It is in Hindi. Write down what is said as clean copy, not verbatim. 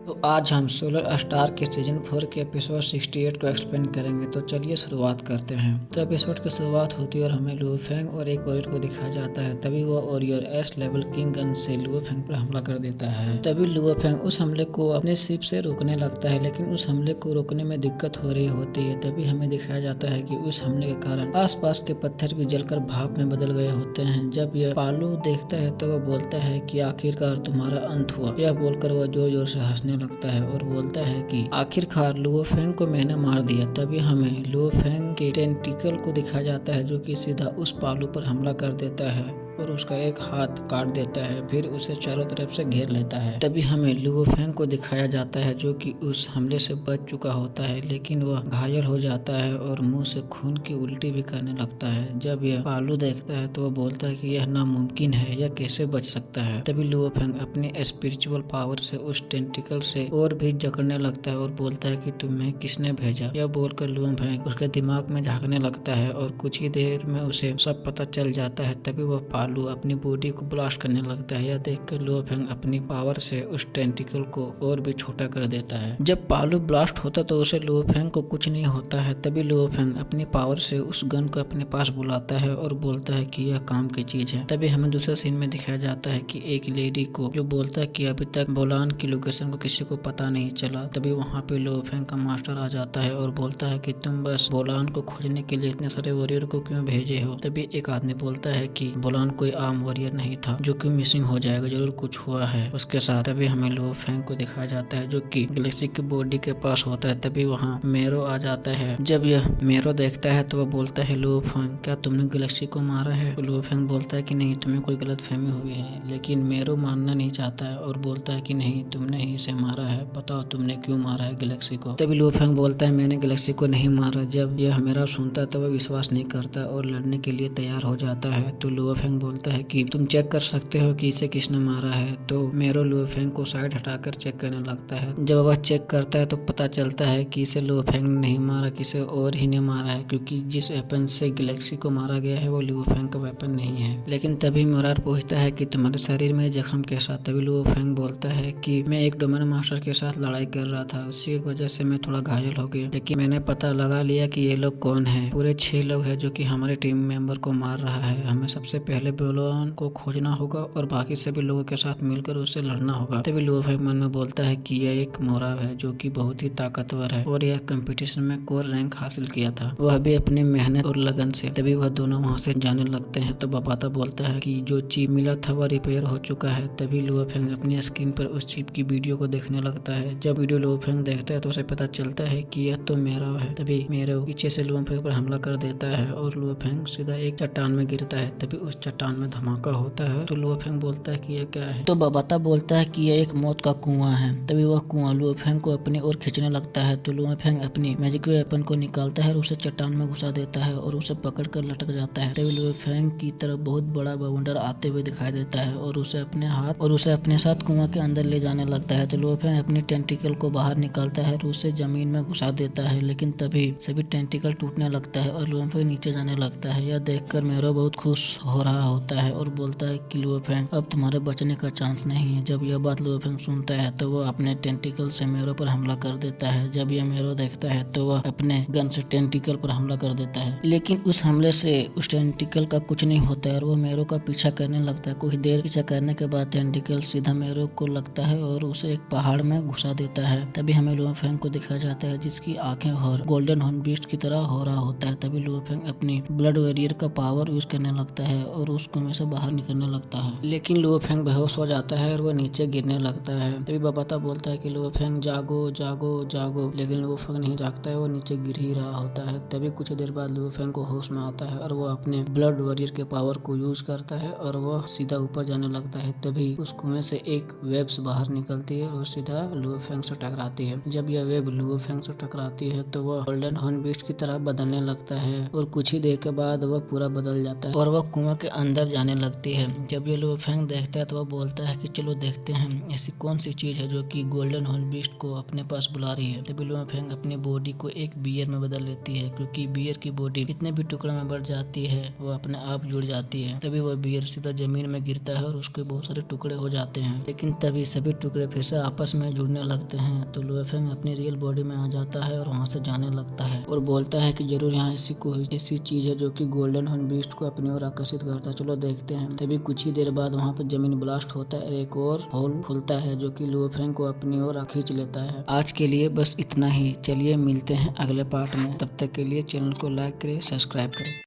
तो आज हम सोलर स्टार के सीजन 4 के एपिसोड 68 को एक्सप्लेन करेंगे। तो चलिए शुरुआत करते हैं। तो एपिसोड की शुरुआत होती है और हमें लुओ फेंग और एक वॉरियर को दिखाया जाता है। तभी वो warrior S level king gun से लुओ फेंग पर हमला कर देता है। तभी लुओ फेंग उस हमले को अपने शिप से रोकने लगता है, लेकिन उस हमले को रोकने में दिक्कत हो रही होती है। तभी हमें दिखाया जाता है कि उस हमले के कारण आसपास के पत्थर भी जलकर भाप में बदल गए होते हैं। जब यह पालू देखता है तो वह बोलता है कि आखिरकार तुम्हारा अंत हुआ। यह बोलकर वह जोर जोर से हंसने लगता है और बोलता है कि आखिरकार लुओ फेंग को मैंने मार दिया। तभी हमें लुओ फेंग के टेंटिकल को दिखाया जाता है जो कि सीधा उस पालू पर हमला कर देता है और उसका एक हाथ काट देता है, फिर उसे चारों तरफ से घेर लेता है। तभी हमें लुओ फेंग को दिखाया जाता है जो कि उस हमले से बच चुका होता है, लेकिन वह घायल हो जाता है और मुंह से खून की उल्टी भी करने लगता है। जब यह पालू देखता है तो वह बोलता है कि यह नामुमकिन है, यह कैसे बच सकता है। तभी लुओ फेंग अपनी स्पिरिचुअल पावर से उस टेंटिकल से और भी जकड़ने लगता है और बोलता है कि तुम्हें किसने भेजा। यह बोलकर लुओ फेंग उसके दिमाग में झांकने लगता है और कुछ ही देर में उसे सब पता चल जाता है। तभी वह पालू अपनी बॉडी को ब्लास्ट करने लगता है। यह देखकर लुओ फेंग अपनी पावर से उस टेंटिकल को और भी छोटा कर देता है। जब पालू ब्लास्ट होता तो उसे लुओ फेंग को कुछ नहीं होता है। तभी लुओ फेंग अपनी पावर से उस गन को अपने पास बुलाता है और बोलता है कि यह काम की चीज है। तभी हमें दूसरे सीन में दिखाया जाता है कि एक लेडी को जो बोलता है कि अभी तक बोलान की लोकेशन को किसी को पता नहीं चला। तभी वहाँ पे लुओ फेंग का मास्टर आ जाता है और बोलता है कि तुम बस बोलान को खोजने के लिए इतने सारे वॉरियर को क्यों भेजे हो। तभी एक आदमी बोलता है कि बोलान कोई आम वॉरियर नहीं था जो कि मिसिंग हो जाएगा, जरूर कुछ हुआ है उसके साथ। तभी हमें लुओ फेंग को दिखाया जाता है जो कि गैलेक्सी की बॉडी के पास होता है। तभी वहाँ मेरो आ जाता है। जब यह मेरो देखता है तो वह बोलता है लुओ फेंग क्या तुमने गैलेक्सी को मारा है। तो लुओ फेंग बोलता है कि नहीं, तुम्हें कोई गलत फहमी हुई है। लेकिन मेरो मानना नहीं चाहता है और बोलता है कि नहीं, तुमने ही इसे मारा है, बताओ तुमने क्यों मारा है गैलेक्सी को। तभी लुओ फेंग बोलता है मैंने गैलेक्सी को नहीं मारा। जब यह मेरा सुनता है तो वह विश्वास नहीं करता और लड़ने के लिए तैयार हो जाता है। तो लुओ फेंग बोलता है कि तुम चेक कर सकते हो कि इसे किसने मारा है। तो मेरो लुओ फेंग को साइड हटाकर चेक करने लगता है। जब वह चेक करता है तो पता चलता है कि इसे लुओ फेंग ने नहीं मारा, किसी और ही ने मारा है, क्योंकि जिस वेपन से गैलेक्सी को मारा गया है वो लुओ फेंग का वेपन नहीं है। लेकिन तभी मोरार पूछता है कि तुम्हारे शरीर में जख्म कैसा। तभी लुओ फेंग बोलता है कि मैं एक डोमेन मास्टर के साथ लड़ाई कर रहा था, उसी की वजह से मैं थोड़ा घायल हो गया, लेकिन मैंने पता लगा लिया कि ये लोग कौन है। पूरे 6 लोग हैं जो कि हमारे टीम मेंबर को मार रहा है। हमें सबसे पहले बोलान को खोजना होगा और बाकी सभी लोगों के साथ मिलकर उससे लड़ना होगा। तभी लुओ फेंग मन में बोलता है कि यह एक मोराव है जो कि बहुत ही ताकतवर है और यह कंपटीशन में कोर रैंक हासिल किया था, वह भी अपनी मेहनत और लगन से। तभी वह दोनों वहाँ से जाने लगते हैं। तो बाबाता बोलता है कि जो चिप मिला था वह रिपेयर हो चुका है। तभी लुओ फेंग अपनी स्क्रीन पर उस चिप की वीडियो को देखने लगता है। जब वीडियो लुओ फेंग देखता है तो उसे पता चलता है कि यह तो मेराव है। तभी मेराव पीछे से लुओ फेंग पर हमला कर देता है और लुओ फेंग सीधा एक चट्टान में गिरता है। तभी उस चट्टान में धमाका होता है। तो लुओ फेंग बोलता है कि यह क्या है। तो बाबाता बोलता है कि यह एक मौत का कुआं है। तभी वह कुआं लुओ फेंग को अपनी ओर खींचने लगता है। तो लुओ फेंग अपनी मैजिक वेपन को निकालता है और उसे चट्टान में घुसा देता है और उसे पकड़ कर लटक जाता है। तभी लुओ फेंग की तरफ बहुत बड़ा बाउंडर आते हुए दिखाई देता है और उसे अपने साथ कुआं के अंदर ले जाने लगता है। तो लुओ फेंग अपनी टेंटिकल को बाहर निकालता है और उसे जमीन में घुसा देता है, लेकिन तभी सभी टेंटिकल टूटने लगता है और लुओ फेंग नीचे जाने लगता है। यह देखकर मेरो बहुत खुश हो रहा होता है और बोलता है कि लुओ फेंग अब तुम्हारे बचने का चांस नहीं है। जब यह बात लुओ फेंग सुनता है तो वह अपने टेंटिकल से मेरो पर हमला कर देता है। जब यह मेरो देखता है तो वह अपने गन से टेंटिकल पर हमला कर देता है, लेकिन उस हमले से उस टेंटिकल का कुछ नहीं होता है और वो मेरो का पीछा करने लगता है। कुछ देर पीछा करने के बाद टेंटिकल सीधा मेरो को लगता है और उसे एक पहाड़ में घुसा देता है। तभी हमें लुओ फेंग को दिखाया जाता है जिसकी आंखें और गोल्डन हॉर्न बीस्ट की तरह हो रहा होता है। तभी लुओ फेंग अपनी ब्लड वॉरियर का पावर यूज करने लगता है और उस कुएं से बाहर निकलने लगता है, लेकिन लुओ फेंग बेहोश हो जाता है और वह नीचे गिरने लगता है। तभी बाबाता बोलता है कि लुओ फेंग जागो जागो जागो, लेकिन लुओ फेंग नहीं जागता है, वो नीचे गिर ही रहा होता है। तभी कुछ देर बाद लुओ फेंग को होश में आता है और वो अपने ब्लड वॉरियर के पावर को यूज करता है और वह सीधा ऊपर जाने लगता है। तभी उस कुएं से एक वेब्स बाहर निकलती है और सीधा लुओ फेंग से टकराती है। जब यह वेब लुओ फेंग से टकराती है तो वह गोल्डन हॉर्न बीस्ट की तरह बदलने लगता है और कुछ ही देर के बाद वह पूरा बदल जाता है और वह कुआं के अंदर जाने लगती है। जब ये लुओ फेंग देखता है तो वह बोलता है कि चलो देखते हैं ऐसी कौन सी चीज है जो कि गोल्डन हॉर्न बीस्ट को अपने पास बुला रही है। तभी लुओ फेंग अपनी बॉडी को एक बियर में बदल लेती है, क्योंकि बियर की बॉडी कितने भी टुकड़े में बढ़ जाती है वो अपने आप जुड़ जाती है। तभी वह बियर सीधा जमीन में गिरता है और उसके बहुत सारे टुकड़े हो जाते हैं। लेकिन तभी सभी टुकड़े फिर से आपस में जुड़ने लगते हैं। तो लुओ फेंग अपनी रियल बॉडी में आ जाता है और वहाँ से जाने लगता है और बोलता है कि जरूर यहाँ ऐसी चीज है जो कि गोल्डन हॉर्न बीस्ट को अपनी ओर आकर्षित करता है, चलो देखते हैं। तभी कुछ ही देर बाद वहाँ पर जमीन ब्लास्ट होता है और एक और होल खुलता है जो कि लुओ फेंग को अपनी ओर खींच लेता है। आज के लिए बस इतना ही, चलिए मिलते हैं अगले पार्ट में। तब तक के लिए चैनल को लाइक करें, सब्सक्राइब करें।